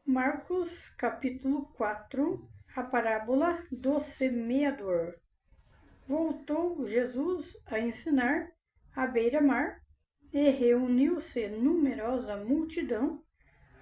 Marcos capítulo 4, a parábola do semeador. Voltou Jesus a ensinar à beira-mar e reuniu-se numerosa multidão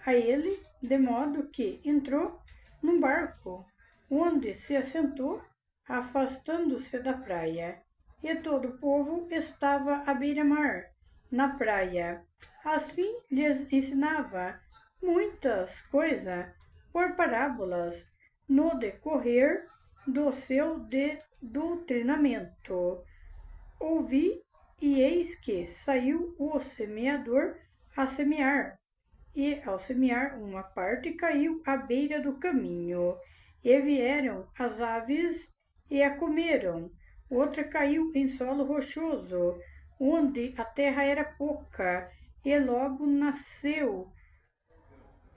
a ele, de modo que entrou num barco, onde se assentou, afastando-se da praia. E todo o povo estava à beira-mar, na praia. Assim lhes ensinava muitas coisas por parábolas no decorrer do seu doutrinamento. Ouvi, e eis que saiu o semeador a semear. E ao semear, uma parte caiu à beira do caminho, e vieram as aves e a comeram. Outra caiu em solo rochoso, onde a terra era pouca, e logo nasceu,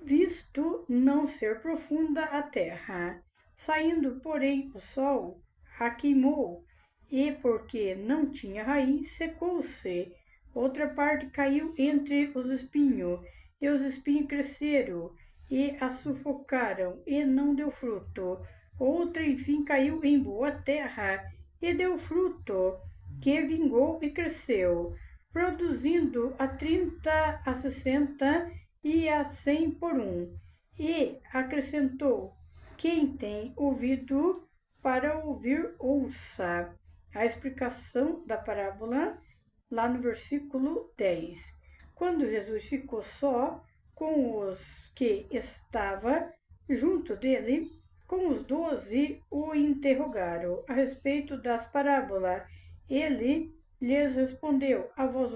visto não ser profunda a terra. Saindo, porém, o sol a queimou, e porque não tinha raiz, secou-se. Outra parte caiu entre os espinhos, e os espinhos cresceram e a sufocaram, e não deu fruto. Outra, enfim, caiu em boa terra, e deu fruto, que vingou e cresceu, produzindo a 30, a 60 e a 100 por um. E acrescentou: quem tem ouvido para ouvir, ouça. A explicação da parábola, lá no versículo 10. Quando Jesus ficou só com os que estava junto dele, com os 12, o interrogaram a respeito das parábolas. Ele lhes respondeu: a vós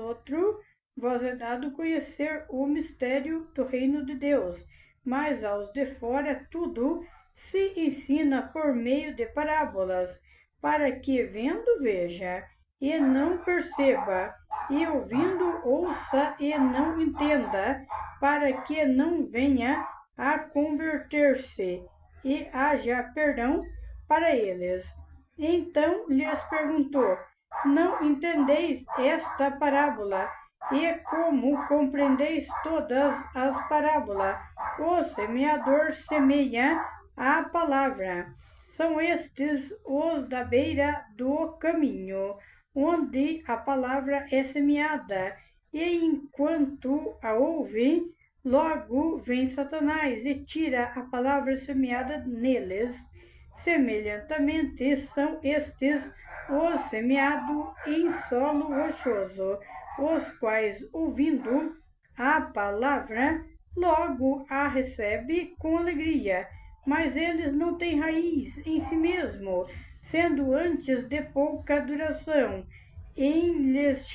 vos é dado conhecer o mistério do reino de Deus, mas aos de fora tudo se ensina por meio de parábolas, para que vendo veja e não perceba, e ouvindo ouça e não entenda, para que não venha a converter-se e haja perdão para eles. Então lhes perguntou: não entendeis esta parábola? E como compreendeis todas as parábolas? O semeador semeia a palavra. São estes os da beira do caminho, onde a palavra é semeada, e enquanto a ouvem, logo vem Satanás e tira a palavra semeada neles. Semelhantemente são estes os semeados em solo rochoso, os quais, ouvindo a palavra, logo a recebe com alegria, mas eles não têm raiz em si mesmo, sendo antes de pouca duração. Em lhes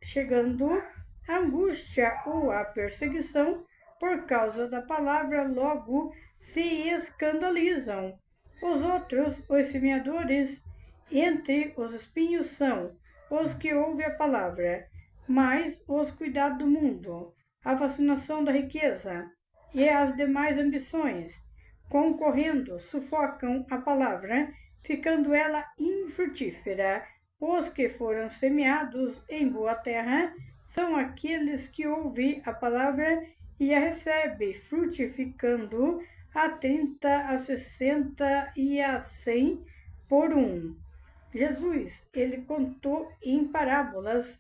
chegando a angústia ou a perseguição por causa da palavra, logo se escandalizam. Os outros, os semeadores entre os espinhos, são os que ouvem a palavra, mas os cuidados do mundo, a fascinação da riqueza e as demais ambições, concorrendo, sufocam a palavra, ficando ela infrutífera. Os que foram semeados em boa terra são aqueles que ouvem a palavra e a recebem, frutificando a 30, a 60 e a 100 por um. Jesus, ele contou em parábolas,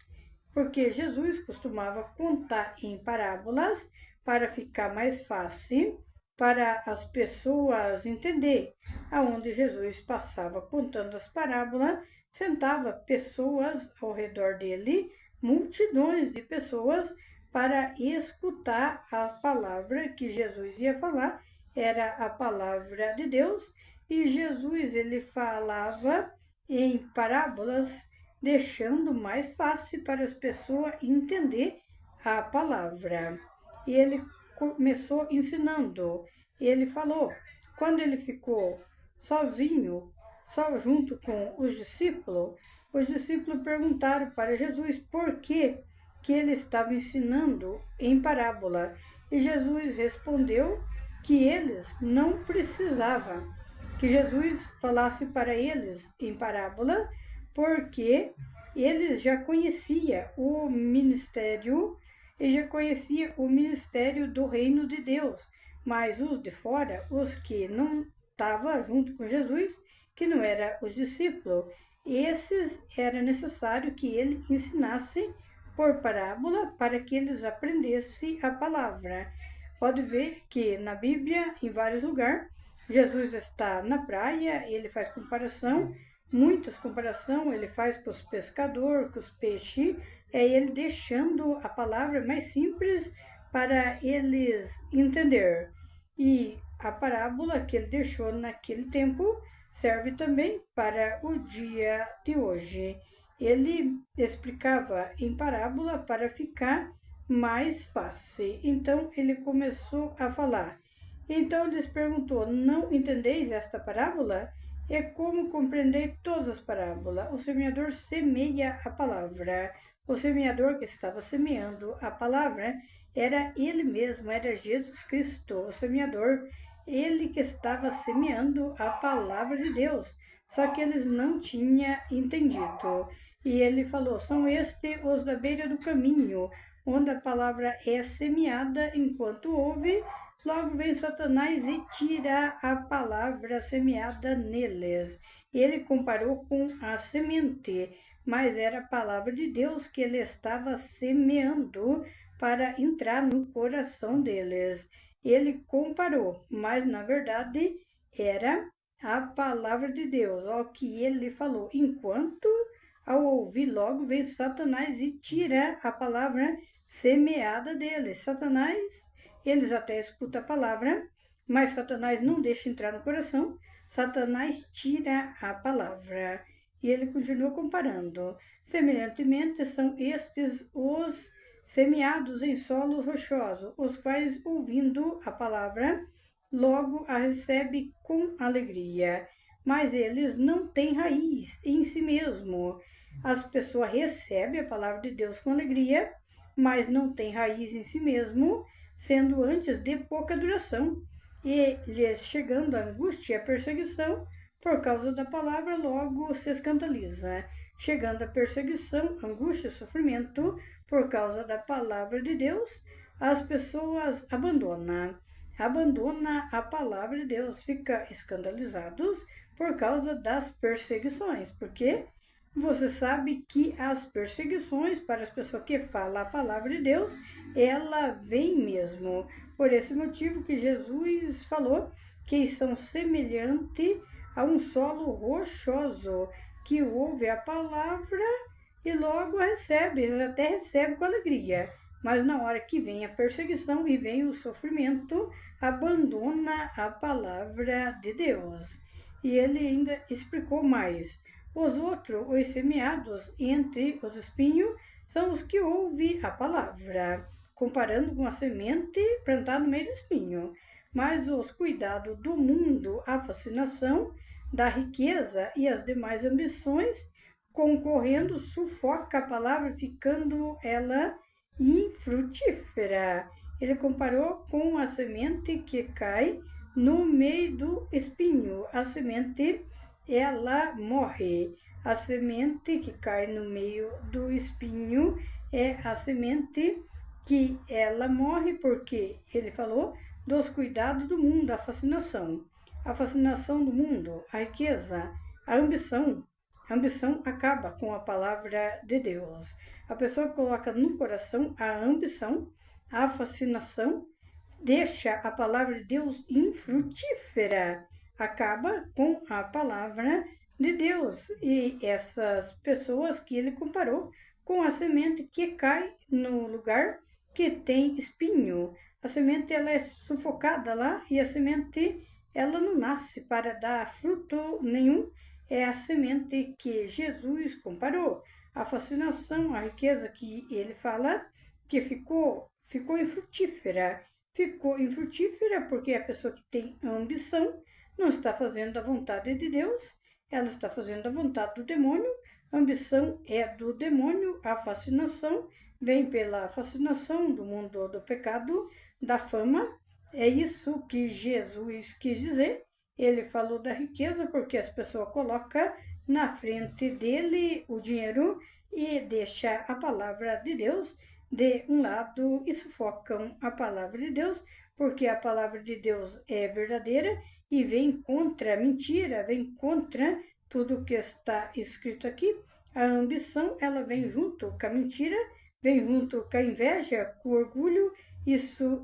porque Jesus costumava contar em parábolas para ficar mais fácil para as pessoas entender. Aonde Jesus passava contando as parábolas, sentava pessoas ao redor dele, multidões de pessoas, para escutar a palavra que Jesus ia falar. Era a palavra de Deus, e Jesus, ele falava em parábolas, deixando mais fácil para as pessoas entender a palavra. E ele começou ensinando. Ele falou, quando ele ficou sozinho, só junto com os discípulos perguntaram para Jesus por que ele estava ensinando em parábola. E Jesus respondeu que eles não precisavam que Jesus falasse para eles em parábola, porque eles já conheciam o ministério do reino de Deus, mas os de fora, os que não estavam junto com Jesus, que não eram os discípulos, esses era necessário que ele ensinasse por parábola para que eles aprendessem a palavra. Pode ver que na Bíblia, em vários lugares, Jesus está na praia, ele faz comparação, muitas comparações ele faz com os pescadores, com os peixes, é ele deixando a palavra mais simples para eles entender. E a parábola que ele deixou naquele tempo serve também para o dia de hoje. Ele explicava em parábola para ficar mais fácil. Então ele começou a falar. Então lhes perguntou: Não entendeis esta parábola? É como compreender todas as parábolas. O semeador semeia a palavra. O semeador que estava semeando a palavra era ele mesmo, era Jesus Cristo, o semeador. Ele que estava semeando a palavra de Deus. Só que eles não tinham entendido. E ele falou: São estes os da beira do caminho, onde a palavra é semeada enquanto ouve. Logo vem Satanás e tira a palavra semeada neles. Ele comparou com a semente, mas era a palavra de Deus que ele estava semeando para entrar no coração deles. Ele comparou, mas na verdade era a palavra de Deus, ao que ele falou. Enquanto, ao ouvir, logo vem Satanás e tira a palavra semeada deles. Satanás, eles até escutam a palavra, mas Satanás não deixa entrar no coração. Satanás tira a palavra. E ele continua comparando. Semelhantemente, são estes os semeados em solo rochoso, os quais, ouvindo a palavra, logo a recebe com alegria. Mas eles não têm raiz em si mesmo. As pessoas recebem a palavra de Deus com alegria, mas não têm raiz em si mesmo, sendo antes de pouca duração, e lhes chegando a angústia e a perseguição por causa da palavra, logo se escandaliza. Chegando a perseguição, angústia e sofrimento por causa da palavra de Deus, as pessoas abandonam a palavra de Deus, ficam escandalizados por causa das perseguições, porque você sabe que as perseguições para as pessoas que falam a palavra de Deus, ela vem mesmo. Por esse motivo que Jesus falou que são semelhantes a um solo rochoso, que ouve a palavra e logo a recebe, ele até recebe com alegria. Mas na hora que vem a perseguição e vem o sofrimento, abandona a palavra de Deus. E ele ainda explicou mais. Os outros, os semeados entre os espinhos, são os que ouvem a palavra, comparando com a semente plantada no meio do espinho. Mas os cuidados do mundo, a fascinação da riqueza e as demais ambições, concorrendo, sufoca a palavra, ficando ela infrutífera. Ele comparou com a semente que cai no meio do espinho. A semente, ela morre. A semente que cai no meio do espinho é a semente que ela morre, porque ele falou dos cuidados do mundo, a fascinação. A fascinação do mundo, a riqueza, a ambição. A ambição acaba com a palavra de Deus. A pessoa coloca no coração a ambição, a fascinação, deixa a palavra de Deus infrutífera, acaba com a palavra de Deus. E essas pessoas que ele comparou com a semente que cai no lugar que tem espinho. A semente ela é sufocada lá e a semente ela não nasce para dar fruto nenhum. É a semente que Jesus comparou. A fascinação, a riqueza que ele fala que ficou infrutífera. Ficou infrutífera porque a pessoa que tem ambição não está fazendo a vontade de Deus, ela está fazendo a vontade do demônio. A ambição é do demônio, a fascinação vem pela fascinação do mundo do pecado, da fama. É isso que Jesus quis dizer. Ele falou da riqueza porque as pessoas colocam na frente dele o dinheiro e deixa a palavra de Deus de um lado e sufocam a palavra de Deus porque a palavra de Deus é verdadeira e vem contra a mentira, vem contra tudo que está escrito aqui. A ambição, ela vem junto com a mentira, vem junto com a inveja, com o orgulho,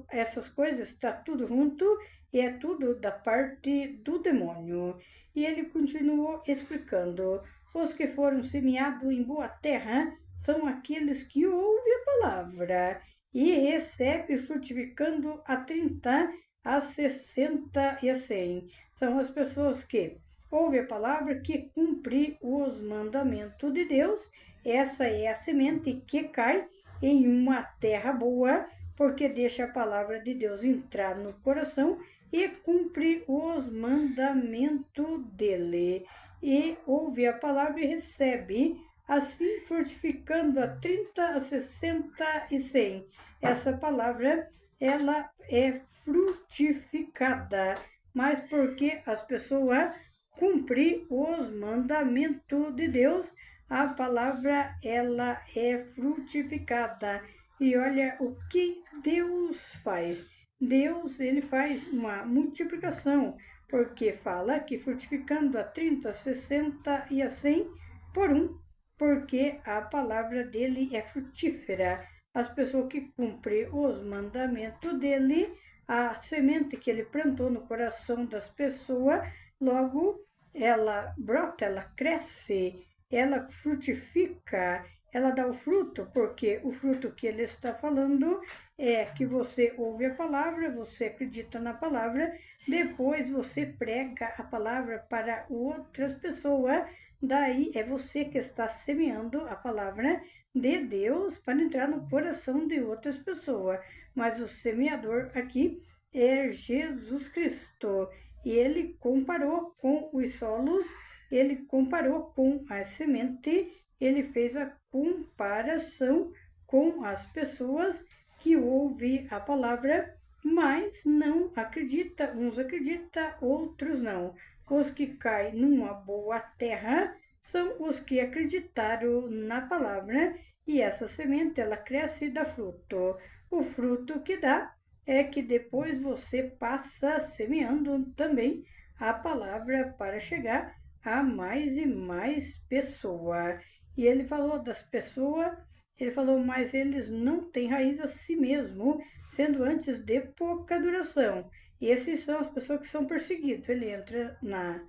essas coisas, está tudo junto e é tudo da parte do demônio. E ele continuou explicando: os que foram semeados em boa terra são aqueles que ouvem a palavra e recebem frutificando a 30, a 60 e a 100. São as pessoas que ouvem a palavra, que cumprem os mandamentos de Deus. Essa é a semente que cai em uma terra boa, porque deixa a palavra de Deus entrar no coração e cumpre os mandamentos dele. E ouve a palavra e recebe, assim frutificando a 30, a 60 e 100. Essa palavra, ela é frutificada, mas porque as pessoas cumprem os mandamentos de Deus, a palavra, ela é frutificada. E olha o que Deus faz. Deus, ele faz uma multiplicação, porque fala que frutificando a 30, 60 e a 100 por um, porque a palavra dele é frutífera. As pessoas que cumprem os mandamentos dele, a semente que ele plantou no coração das pessoas, logo ela brota, ela cresce, ela frutifica, ela dá o fruto, porque o fruto que ele está falando é que você ouve a palavra, você acredita na palavra, depois você prega a palavra para outras pessoas, daí é você que está semeando a palavra de Deus para entrar no coração de outras pessoas. Mas o semeador aqui é Jesus Cristo. E ele comparou com os solos, ele comparou com a semente, ele fez a comparação com as pessoas que ouvem a palavra, mas não acredita. Uns acreditam, outros não. Os que caem numa boa terra são os que acreditaram na palavra, e essa semente, ela cresce e dá fruto. O fruto que dá é que depois você passa semeando também a palavra para chegar a mais e mais pessoas. E ele falou das pessoas, ele falou, mas eles não têm raiz a si mesmo, sendo antes de pouca duração. E esses são as pessoas que são perseguidas. Ele entra na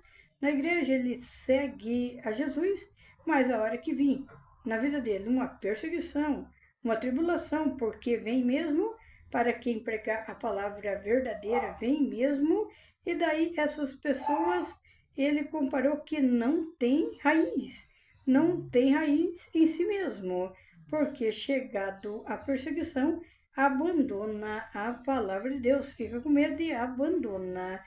igreja, ele segue a Jesus, mas a hora que vir na vida dele uma perseguição, uma tribulação, porque vem mesmo para quem pregar a palavra verdadeira, vem mesmo, e daí essas pessoas, ele comparou que não tem raiz em si mesmo, porque chegado a perseguição, abandona a palavra de Deus, fica com medo e abandona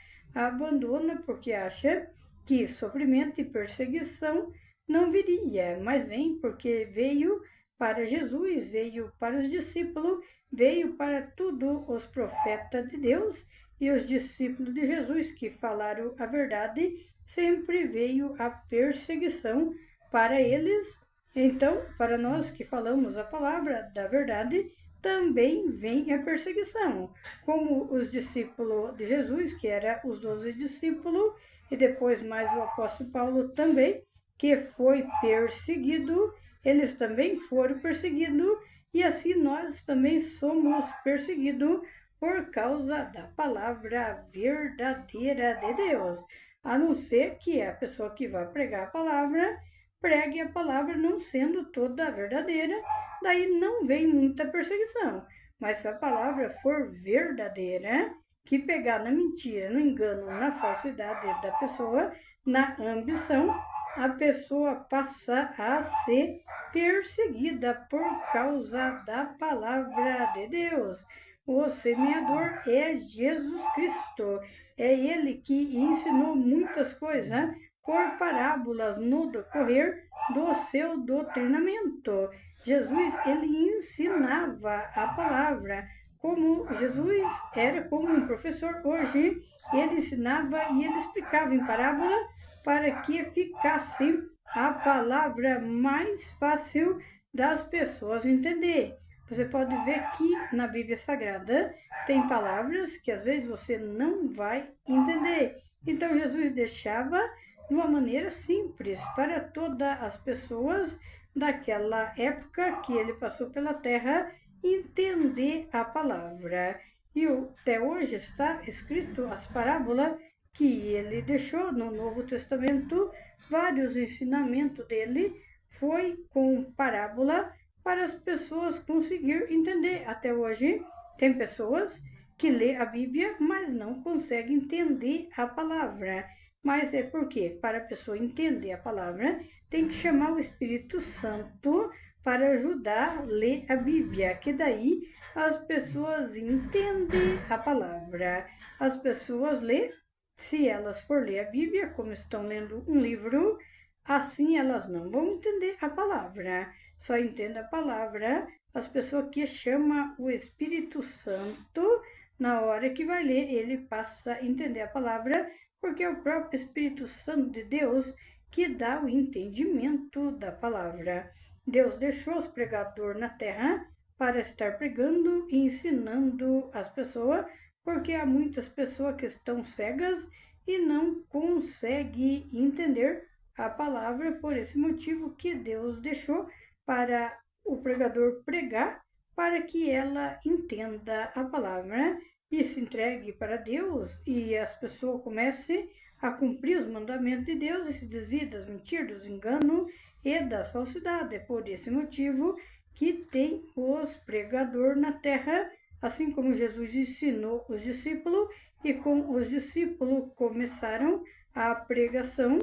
porque acha que sofrimento e perseguição não viria, mas vem porque veio para Jesus, veio para os discípulos, veio para todos os profetas de Deus, e os discípulos de Jesus que falaram a verdade, sempre veio a perseguição para eles. Então, para nós que falamos a palavra da verdade, também vem a perseguição, como os discípulos de Jesus, que eram os 12 discípulos, e depois mais o apóstolo Paulo também, que foi perseguido, eles também foram perseguidos, e assim nós também somos perseguidos por causa da palavra verdadeira de Deus. A não ser que a pessoa que vai pregar a palavra, pregue a palavra não sendo toda verdadeira, daí não vem muita perseguição. Mas se a palavra for verdadeira, que pegar na mentira, no engano, na falsidade da pessoa, na ambição, a pessoa passa a ser perseguida por causa da palavra de Deus. O semeador é Jesus Cristo. É ele que ensinou muitas coisas por parábolas no decorrer do seu doutrinamento. Jesus, ele ensinava a palavra. Como Jesus era como um professor hoje, ele ensinava e ele explicava em parábola para que ficasse a palavra mais fácil das pessoas entender. você pode ver que na Bíblia Sagrada tem palavras que às vezes você não vai entender. Então Jesus deixava de uma maneira simples para todas as pessoas daquela época que ele passou pela terra entender a palavra. E até hoje está escrito as parábolas que ele deixou no Novo Testamento, vários ensinamentos dele foi com parábola para as pessoas conseguir entender. Até hoje tem pessoas que lê a Bíblia, mas não conseguem entender a palavra. Mas é porque para a pessoa entender a palavra, tem que chamar o Espírito Santo para ajudar a ler a Bíblia, que daí as pessoas entendem a palavra. As pessoas lê, se elas for ler a Bíblia, como estão lendo um livro, assim elas não vão entender a palavra. Só entende a palavra as pessoas que chamam o Espírito Santo. Na hora que vai ler, ele passa a entender a palavra, porque é o próprio Espírito Santo de Deus que dá o entendimento da palavra. Deus deixou os pregadores na terra para estar pregando e ensinando as pessoas, porque há muitas pessoas que estão cegas e não conseguem entender a palavra, por esse motivo que Deus deixou para o pregador pregar, para que ela entenda a palavra e se entregue para Deus e as pessoas comecem a cumprir os mandamentos de Deus e se desviem das mentiras, dos enganos e das falsidades. É por esse motivo que tem os pregadores na terra, assim como Jesus ensinou os discípulos, e com os discípulos começaram a pregação,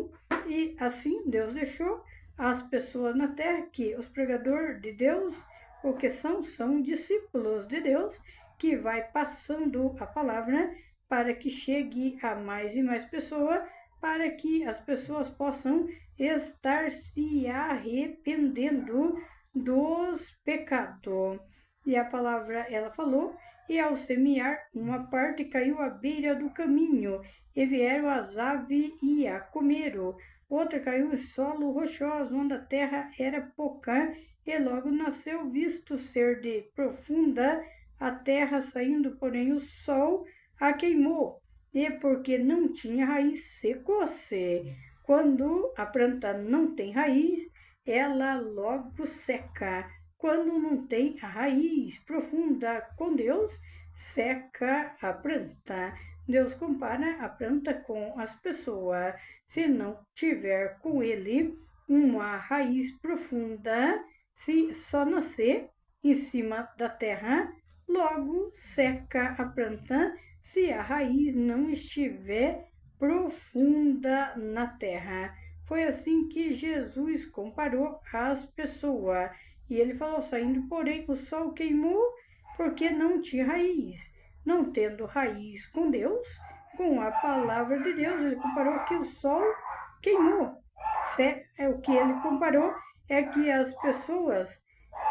e assim Deus deixou as pessoas na terra, que os pregadores de Deus, o que são discípulos de Deus, que vai passando a palavra para que chegue a mais e mais pessoas, para que as pessoas possam estar se arrependendo dos pecados. E a palavra, ela falou, e ao semear, uma parte caiu à beira do caminho, e vieram as aves e a comeram. Outra caiu em solo rochoso, onde a terra era pouca, e logo nasceu, visto ser de profunda a terra, saindo, porém, o sol a queimou, e porque não tinha raiz, secou-se. Quando a planta não tem raiz, ela logo seca. Quando não tem a raiz profunda com Deus, seca a planta. Deus compara a planta com as pessoas. Se não tiver com ele uma raiz profunda, se só nascer em cima da terra, logo seca a planta se a raiz não estiver profunda na terra. Foi assim que Jesus comparou as pessoas. E ele falou, saindo, porém, o sol queimou porque não tinha raiz. Não tendo raiz com Deus, com a palavra de Deus, ele comparou que o sol queimou. O que ele comparou é que as pessoas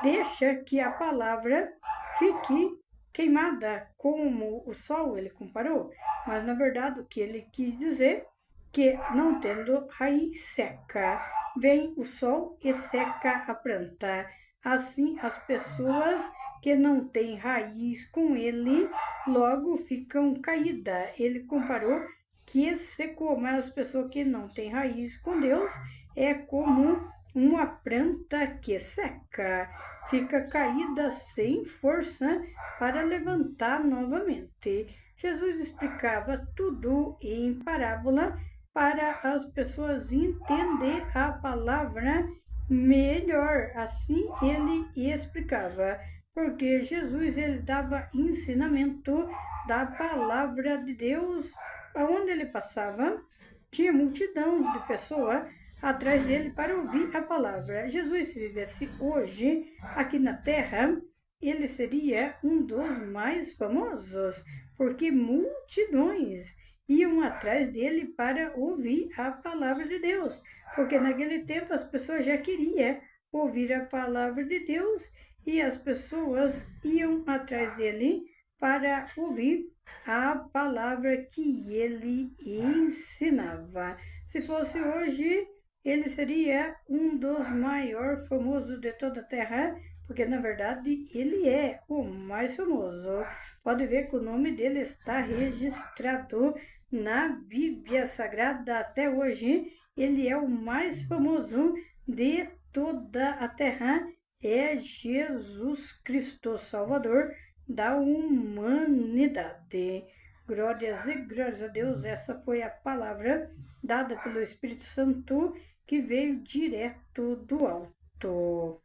deixam que a palavra fique queimada, como o sol, ele comparou. Mas, na verdade, o que ele quis dizer que não tendo raiz seca, vem o sol e seca a planta. Assim, as pessoas que não têm raiz com ele, logo ficam caídas. Ele comparou que secou, mas as pessoas que não têm raiz com Deus é como uma planta que seca, fica caída sem força para levantar novamente. Jesus explicava tudo em parábola para as pessoas entender a palavra melhor. Assim ele explicava, porque Jesus ele dava ensinamento da palavra de Deus. Aonde ele passava, tinha multidões de pessoas atrás dele para ouvir a palavra. Jesus, se vivesse hoje aqui na terra, ele seria um dos mais famosos, porque multidões iam atrás dele para ouvir a palavra de Deus, porque naquele tempo as pessoas já queriam ouvir a palavra de Deus e as pessoas iam atrás dele para ouvir a palavra que ele ensinava. Se fosse hoje, ele seria um dos maiores famosos de toda a terra, porque na verdade ele é o mais famoso. Pode ver que o nome dele está registrado na Bíblia Sagrada até hoje. Ele é o mais famoso de toda a terra. É Jesus Cristo, Salvador da humanidade. Glórias e glórias a Deus. Essa foi a palavra dada pelo Espírito Santo que veio direto do alto.